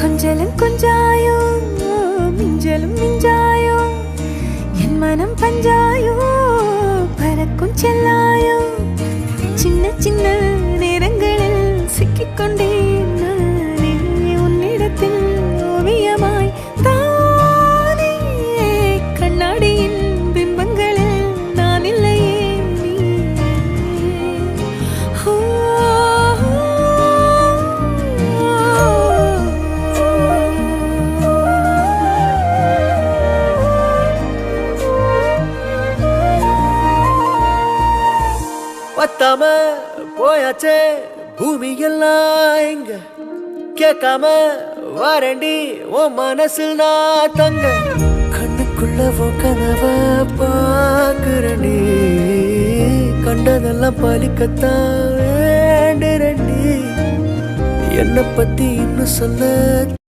கொஞ்சலும் கொஞ்சாயோ மிஞ்சலும் மிஞ்சாயோ என் மனம் பஞ்சாயோ பறக்கும் செல்லாயோ சின்ன சின்ன நேரங்களில் சிக்கிக்கொண்டேன் நானே உன்னிடத்தில் ஓவியமாய் தானே கண்ணாடியின் பிம்பங்களில் நான் இல்லையே பத்தாம போயாச்சே பூமி எல்லாம் இங்க கேட்காம வாரண்டி உன் மனசில் நான் தங்க கண்ணுக்குள்ள உன் கனவ பாக்குறண்டி கண்டதெல்லாம் பலிக்கத்தான் வேண்டுறண்டி என்னை பத்தி இன்னும் சொல்ல